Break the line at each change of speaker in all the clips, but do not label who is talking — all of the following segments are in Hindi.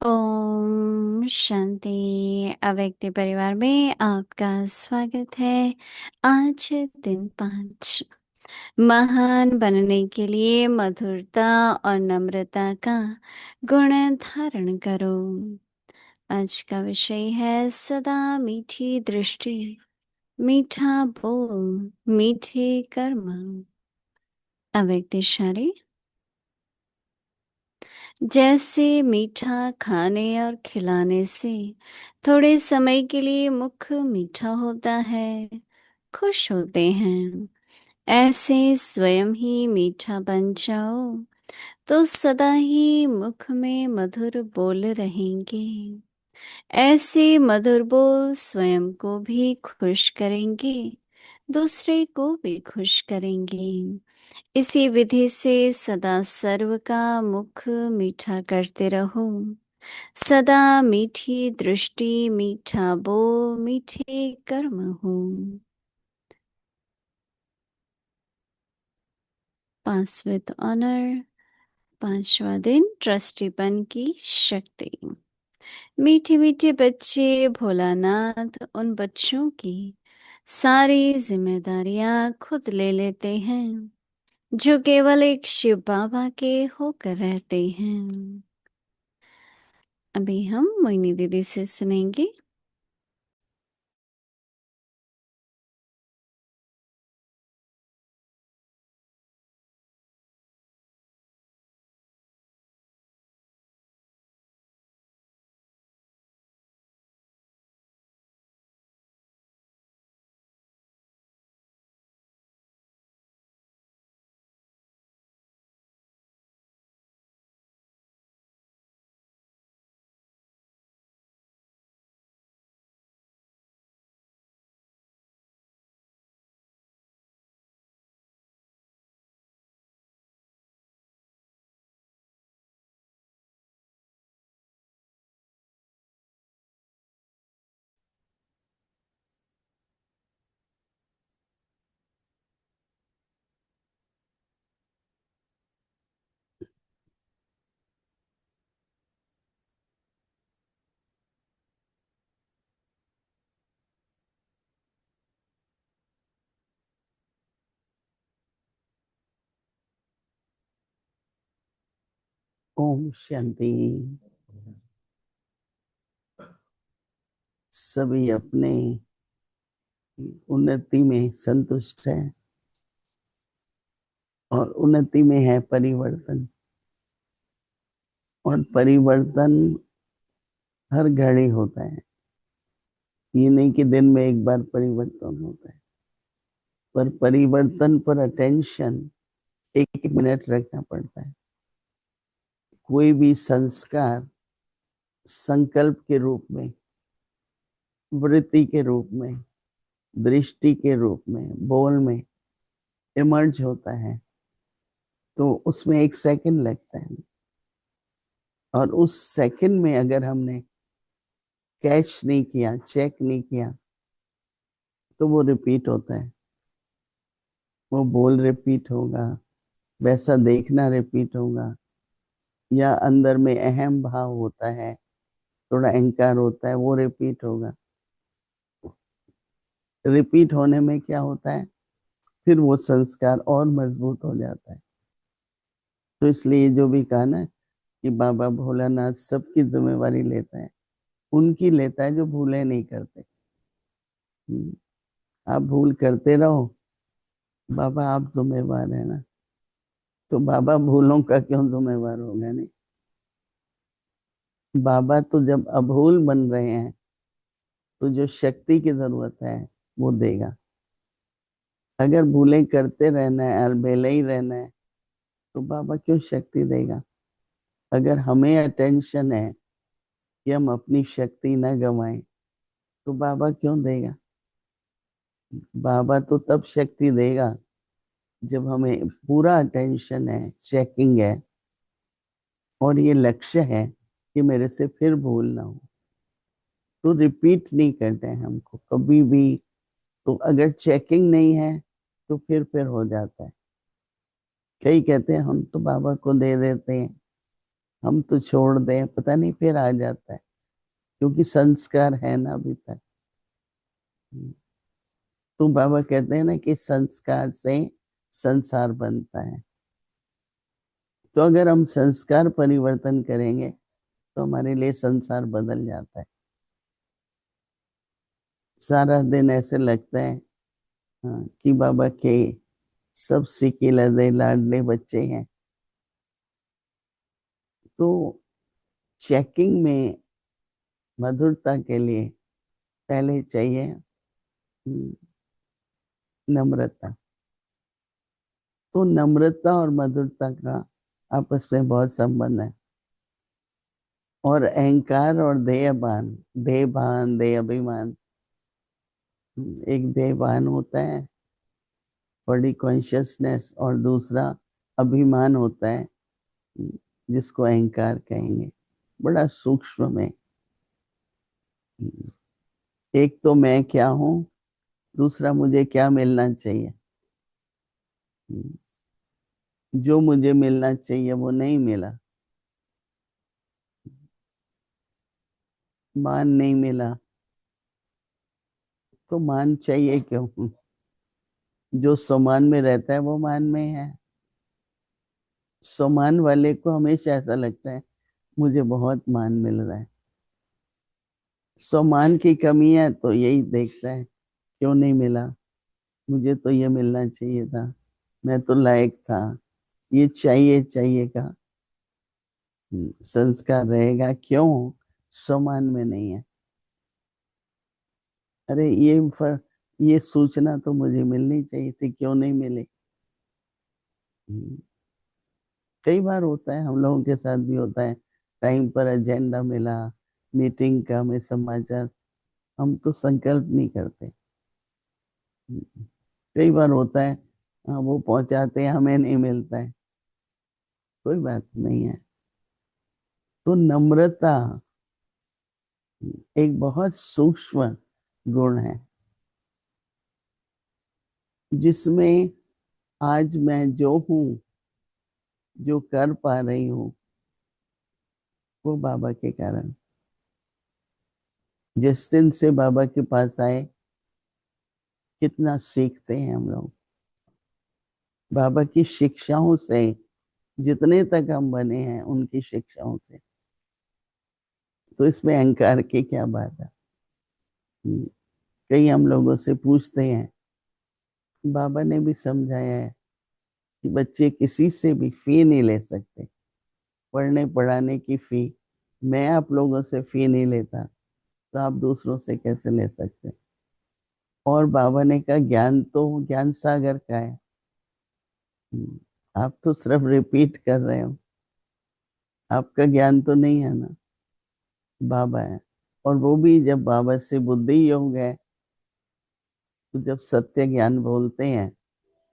ओम शांति। अव्यक्ति परिवार में आपका स्वागत है। आज दिन 5, महान बनने के लिए मधुरता और नम्रता का गुण धारण करो। आज का विषय है सदा मीठी दृष्टि, मीठा बोल, मीठे कर्म। अव्यक्तिशाली। जैसे मीठा खाने और खिलाने से थोड़े समय के लिए मुख मीठा होता है, खुश होते हैं, ऐसे स्वयं ही मीठा बन जाओ तो सदा ही मुख में मधुर बोल रहेंगे। ऐसे मधुर बोल स्वयं को भी खुश करेंगे, दूसरे को भी खुश करेंगे। इसी विधि से सदा सर्व का मुख मीठा करते रहो। सदा मीठी दृष्टि, मीठा बोल, मीठे कर्म हो। 5 विद ऑनर। 5वां दिन ट्रस्टीपन की शक्ति। मीठे मीठे बच्चे भोलानाथ उन बच्चों की सारी जिम्मेदारियां खुद ले लेते हैं जो केवल एक शिव बाबा के होकर रहते हैं। अभी हम मोहिनी दीदी से सुनेंगे।
ओम शांति। सभी अपने उन्नति में संतुष्ट है और उन्नति में है परिवर्तन। और परिवर्तन हर घड़ी होता है, ये नहीं कि दिन में एक बार परिवर्तन होता है। पर परिवर्तन पर अटेंशन 1 मिनट रखना पड़ता है। कोई भी संस्कार संकल्प के रूप में, वृत्ति के रूप में, दृष्टि के रूप में, बोल में इमर्ज होता है तो उसमें 1 सेकंड लगता है। और उस सेकंड में अगर हमने कैच नहीं किया, चेक नहीं किया, तो वो रिपीट होता है। वो बोल रिपीट होगा, वैसा देखना रिपीट होगा, या अंदर में अहम भाव होता है, थोड़ा अहंकार होता है, वो रिपीट होगा। रिपीट होने में क्या होता है, फिर वो संस्कार और मजबूत हो जाता है। तो इसलिए जो भी कहा ना कि बाबा भोलानाथ सबकी जिम्मेवारी लेता है, उनकी लेता है जो भूले नहीं करते। आप भूल करते रहो, बाबा आप जिम्मेवार है ना, तो बाबा भूलों का क्यों जिम्मेवार होगा? नहीं, बाबा तो जब अभूल बन रहे हैं तो जो शक्ति की जरूरत है वो देगा। अगर भूलें करते रहना है, अलबेले ही रहना है, तो बाबा क्यों शक्ति देगा? अगर हमें अटेंशन है कि हम अपनी शक्ति न गवाएं, तो बाबा क्यों देगा? बाबा तो तब शक्ति देगा जब हमें पूरा अटेंशन है, चेकिंग है, और ये लक्ष्य है कि मेरे से फिर भूल ना हो। तो रिपीट नहीं करते हैं हमको कभी भी। तो अगर चेकिंग नहीं है तो फिर हो जाता है। कई कहते हैं हम तो बाबा को दे देते हैं, हम तो छोड़ दें, पता नहीं फिर आ जाता है, क्योंकि संस्कार है ना अभी तक। तो बाबा कहते हैं ना कि संस्कार से संसार बनता है। तो अगर हम संस्कार परिवर्तन करेंगे तो हमारे लिए संसार बदल जाता है। सारा दिन ऐसे लगता है, हाँ, कि बाबा के सब सिके लदे लाडले बच्चे हैं। तो चेकिंग में मधुरता के लिए पहले चाहिए नम्रता। तो नम्रता और मधुरता का आपस में बहुत संबंध है। और अहंकार और देहभान, देहभान देह अभिमान, एक देहभान होता है बॉडी कॉन्शियसनेस, और दूसरा अभिमान होता है, जिसको अहंकार कहेंगे। बड़ा सूक्ष्म में, एक तो मैं क्या हूं, दूसरा मुझे क्या मिलना चाहिए। जो मुझे मिलना चाहिए वो नहीं मिला, मान नहीं मिला, तो मान चाहिए क्यों? जो सम्मान में रहता है वो मान में है। सम्मान वाले को हमेशा ऐसा लगता है मुझे बहुत मान मिल रहा है। सम्मान की कमी है तो यही देखता है क्यों नहीं मिला, मुझे तो ये मिलना चाहिए था, मैं तो लायक था। ये चाहिए चाहिए का संस्कार रहेगा, क्यों सम्मान में नहीं है। अरे ये सूचना तो मुझे मिलनी चाहिए थी, क्यों नहीं मिली। हम्म, कई बार होता है, हम लोगों के साथ भी होता है, टाइम पर एजेंडा मिला, मीटिंग का में समाचार, हम तो संकल्प नहीं करते। कई बार होता है, हाँ, वो पहुंचाते हैं, हमें नहीं मिलता है, कोई बात नहीं है। तो नम्रता एक बहुत सूक्ष्म गुण है, जिसमें आज मैं जो हूं, जो कर पा रही हूँ, वो बाबा के कारण। जिस दिन से बाबा के पास आए, कितना सीखते हैं हम लोग बाबा की शिक्षाओं से। जितने तक हम बने हैं उनकी शिक्षाओं से, तो इसमें अहंकार की क्या बात है। हम्म, कई हम लोगों से पूछते हैं, बाबा ने भी समझाया है कि बच्चे किसी से भी फी नहीं ले सकते, पढ़ने पढ़ाने की फी। मैं आप लोगों से फी नहीं लेता, तो आप दूसरों से कैसे ले सकते। और बाबा ने कहा ज्ञान तो ज्ञान सागर का है। हम्म, आप तो सिर्फ रिपीट कर रहे हो, आपका ज्ञान तो नहीं है ना, बाबा है। और वो भी जब बाबा से बुद्धि योग है, तो जब सत्य ज्ञान बोलते हैं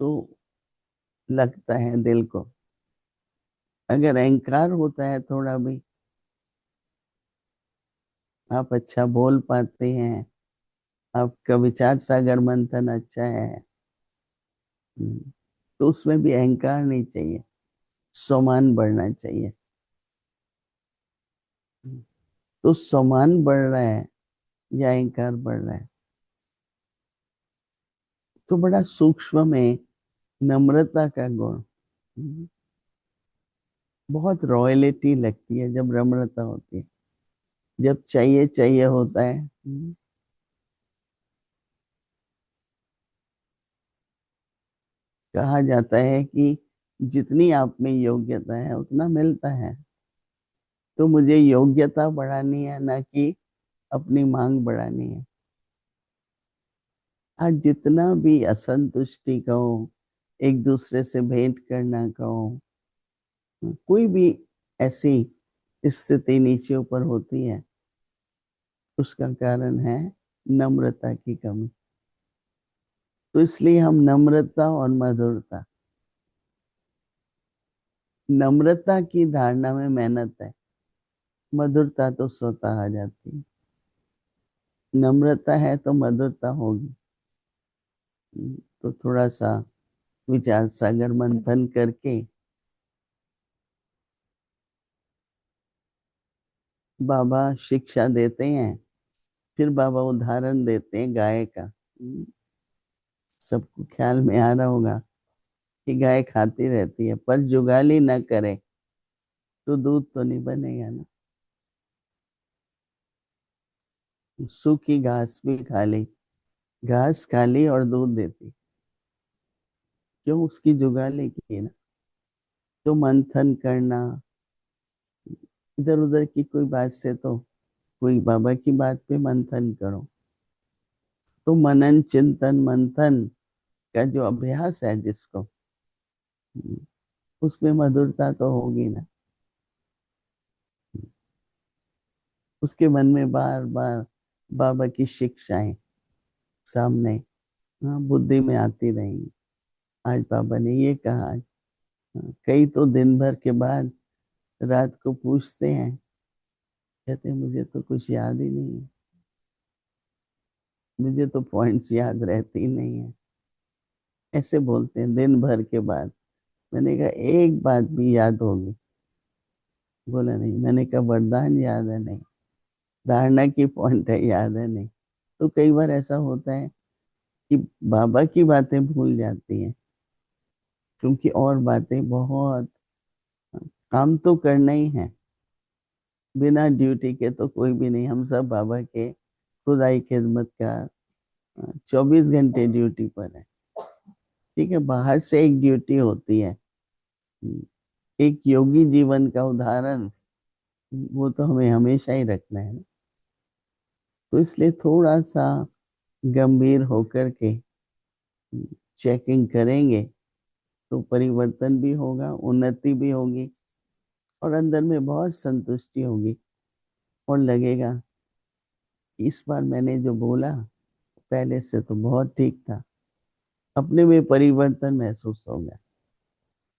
तो लगता है दिल को। अगर अहंकार होता है थोड़ा भी, आप अच्छा बोल पाते हैं, आपका विचार सागर मंथन अच्छा है, तो उसमें भी अहंकार नहीं चाहिए, सम्मान बढ़ना चाहिए। तो सम्मान बढ़ रहा है या अहंकार बढ़ रहा है। तो बड़ा सूक्ष्म में नम्रता का गुण, बहुत रॉयलिटी लगती है जब नम्रता होती है। जब चाहिए चाहिए होता है, कहा जाता है कि जितनी आप में योग्यता है उतना मिलता है। तो मुझे योग्यता बढ़ानी है, ना कि अपनी मांग बढ़ानी है। आज जितना भी असंतुष्टि कहो, एक दूसरे से भेंट करना कहो, कोई भी ऐसी स्थिति नीचे ऊपर होती है, उसका कारण है नम्रता की कमी। तो इसलिए हम नम्रता और मधुरता, नम्रता की धारणा में मेहनत है, मधुरता तो स्वतः आ जाती है। नम्रता है तो मधुरता होगी। तो थोड़ा सा विचार सागर मंथन करके बाबा शिक्षा देते हैं, फिर बाबा उदाहरण देते हैं गाय का। सबको ख्याल में आ रहा होगा कि गाय खाती रहती है, पर जुगाली न करे तो दूध तो नहीं बनेगा ना। सूखी घास भी खा ली, घास खा ली और दूध देती, क्यों? उसकी जुगाली की ना। तो मंथन करना, इधर उधर की कोई बात से तो, कोई बाबा की बात पे मंथन करो। तो मनन चिंतन मंथन का जो अभ्यास है जिसको, उसमें मधुरता तो होगी ना। उसके मन में बार बार बाबा की शिक्षाएं सामने, हाँ, बुद्धि में आती रही। आज बाबा ने ये कहा। हाँ, कई तो दिन भर के बाद रात को पूछते हैं, कहते हैं मुझे तो कुछ याद ही नहीं है, मुझे तो पॉइंट्स याद रहती ही नहीं है। ऐसे बोलते हैं दिन भर के बाद। मैंने कहा एक बात भी याद होगी? बोला नहीं। मैंने कहा वरदान याद है? नहीं। धारणा की पॉइंट है, याद है? नहीं। तो कई बार ऐसा होता है कि बाबा की बातें भूल जाती हैं, क्योंकि और बातें बहुत, काम तो करना ही है। बिना ड्यूटी के तो कोई भी नहीं, हम सब बाबा के खुदाई खिदमत का 24 घंटे ड्यूटी पर है। ठीक है, बाहर से एक ड्यूटी होती है, एक योगी जीवन का उदाहरण, वो तो हमें हमेशा ही रखना है ना। तो इसलिए थोड़ा सा गंभीर होकर के चेकिंग करेंगे तो परिवर्तन भी होगा, उन्नति भी होगी, और अंदर में बहुत संतुष्टि होगी। और लगेगा कि इस बार मैंने जो बोला पहले से तो बहुत ठीक था, अपने में परिवर्तन महसूस होगा।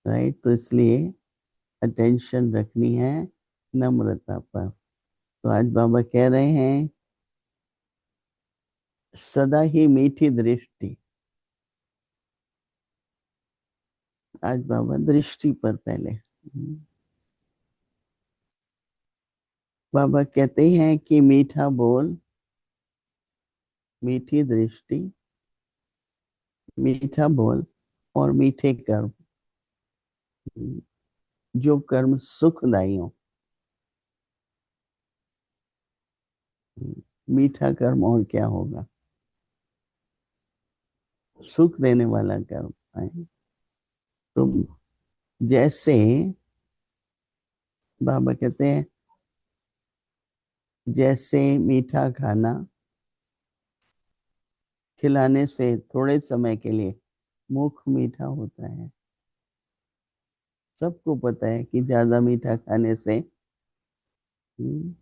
राइट? तो इसलिए अटेंशन रखनी है नम्रता पर। तो आज बाबा कह रहे हैं सदा ही मीठी दृष्टि। आज बाबा दृष्टि पर पहले, बाबा कहते हैं कि मीठा बोल, मीठी दृष्टि, मीठा बोल और मीठे कर्म, जो कर्म सुखदायी हो। मीठा कर्म और क्या होगा? सुख देने वाला कर्म है। तो जैसे बाबा कहते हैं, जैसे मीठा खाना खिलाने से थोड़े समय के लिए मुख मीठा होता है। सबको पता है कि ज्यादा मीठा खाने से, हम्म,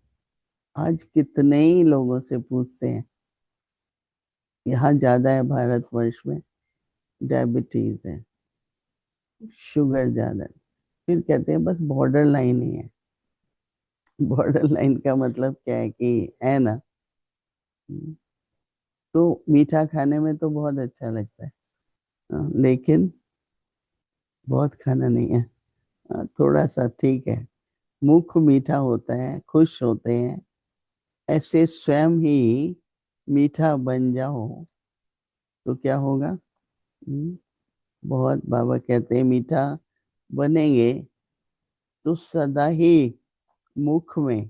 आज कितने ही लोगों से पूछते हैं, यहाँ ज्यादा है भारतवर्ष में, डायबिटीज है, शुगर ज्यादा है। फिर कहते हैं बस बॉर्डर लाइन ही है। बॉर्डर लाइन का मतलब क्या है कि है ना। तो मीठा खाने में तो बहुत अच्छा लगता है, लेकिन बहुत खाना नहीं है। थोड़ा सा ठीक है। मुख मीठा होता है, खुश होते हैं, ऐसे स्वयं ही मीठा बन जाओ तो क्या होगा? बहुत बाबा कहते हैं मीठा बनेंगे तो सदा ही मुख में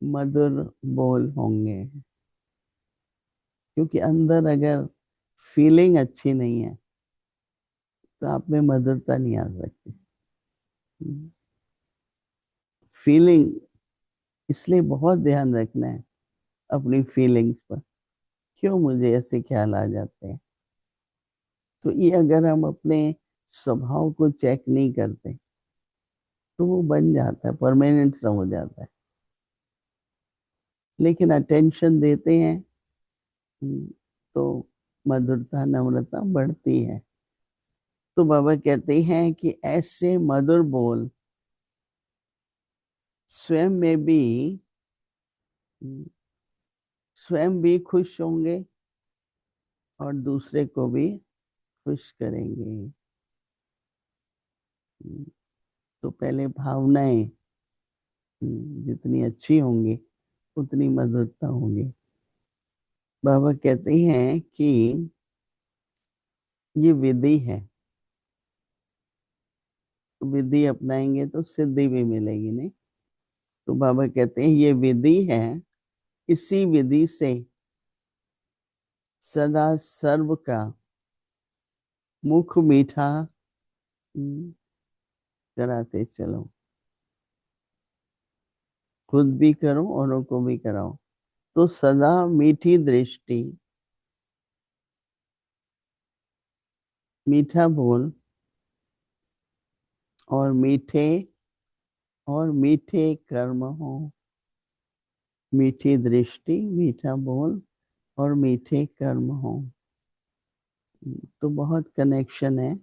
मधुर बोल होंगे। क्योंकि अंदर अगर फीलिंग अच्छी नहीं है तो आप में मधुरता नहीं आ सकती। फीलिंग, इसलिए बहुत ध्यान रखना है अपनी फीलिंग्स पर। क्यों मुझे ऐसे ख्याल आ जाते हैं? तो ये अगर हम अपने स्वभाव को चेक नहीं करते तो वो बन जाता है, परमानेंट सा हो जाता है। लेकिन अटेंशन देते हैं, तो मधुरता नम्रता बढ़ती है। तो बाबा कहते हैं कि ऐसे मधुर बोल स्वयं में भी, हम्म, स्वयं भी खुश होंगे और दूसरे को भी खुश करेंगे। तो पहले भावनाएं, जितनी अच्छी होंगी उतनी मधुरता होगी। बाबा कहते हैं कि ये विधि है, विधि अपनाएंगे तो सिद्धि भी मिलेगी नहीं। तो बाबा कहते हैं ये विधि है, इसी विधि से सदा सर्व का मुख मीठा कराते चलो। खुद भी करो, औरों को भी कराओ। तो सदा मीठी दृष्टि, मीठा बोल और मीठे कर्म हो। मीठी दृष्टि, मीठा बोल और मीठे कर्म हो। तो बहुत कनेक्शन है।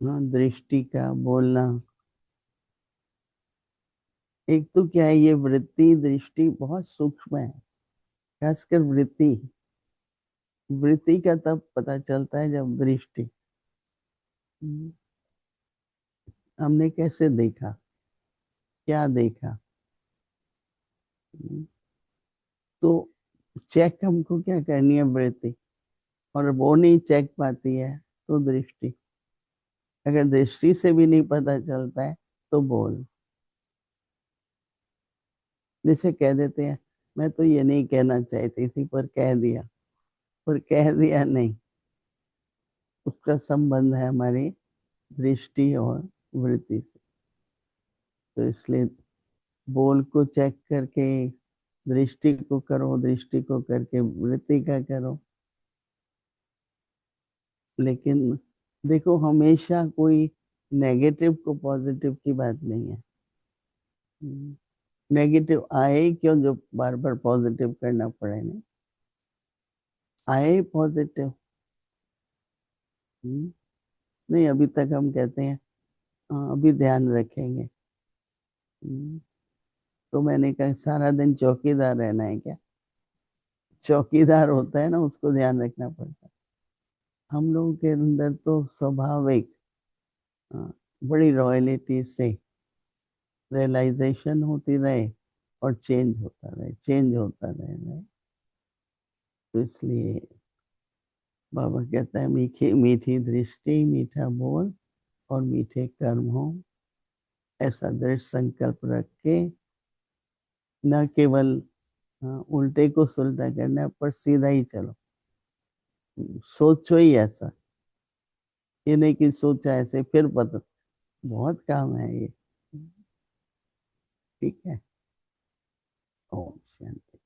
हाँ, दृष्टि का बोलना। एक तो क्या है, ये वृत्ति दृष्टि बहुत सूक्ष्म है। खासकर वृत्ति, वृत्ति का तब पता चलता है जब दृष्टि। हमने कैसे देखा, क्या देखा। तो चेक हमको क्या करनी है, वृत्ति। और वो नहीं चेक पाती है तो दृष्टि। अगर दृष्टि से भी नहीं पता चलता है तो बोल। जैसे कह देते हैं, मैं तो ये नहीं कहना चाहती थी पर कह दिया। पर कह दिया नहीं, उसका संबंध है हमारी दृष्टि और वृत्ति से। तो इसलिए बोल को चेक करके दृष्टि को करो, दृष्टि को करके वृत्ति का करो। लेकिन देखो, हमेशा कोई नेगेटिव को पॉजिटिव की बात नहीं है। नेगेटिव आए ही क्यों जो बार बार पॉजिटिव करना पड़े। नहीं आए पॉजिटिव। नहीं, अभी तक हम कहते हैं हाँ अभी ध्यान रखेंगे। हम्म, तो मैंने कहा सारा दिन चौकीदार रहना है क्या। चौकीदार होता है ना, उसको ध्यान रखना पड़ता है। हम लोगों के अंदर तो स्वाभाविक हाँ, बड़ी रॉयलिटी से रियलाइजेशन होती रहे और चेंज होता रहे, चेंज होता रहे। तो इसलिए बाबा कहता है मीठी मीठी दृष्टि, मीठा बोल और मीठे कर्म हो। ऐसा दृढ़ संकल्प रख के न केवल उल्टे को सुलटा करना पर सीधा ही चलो। सोचो ही ऐसा, ये नहीं कि सोचा ऐसे फिर पता। बहुत काम है ये। ठीक है। ओम शांति।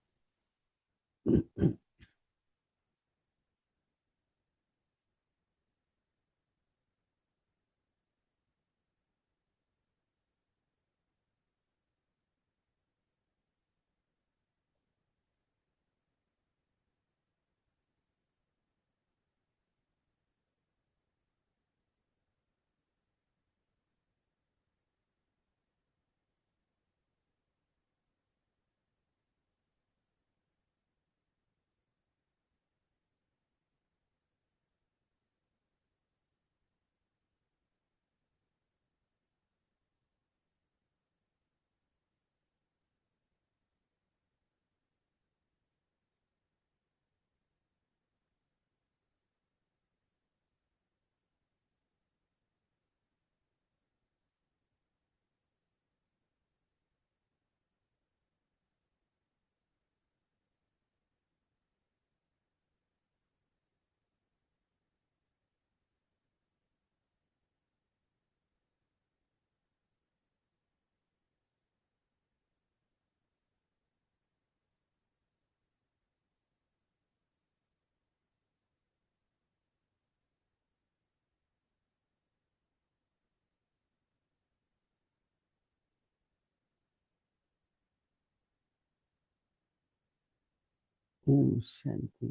ओम शांति।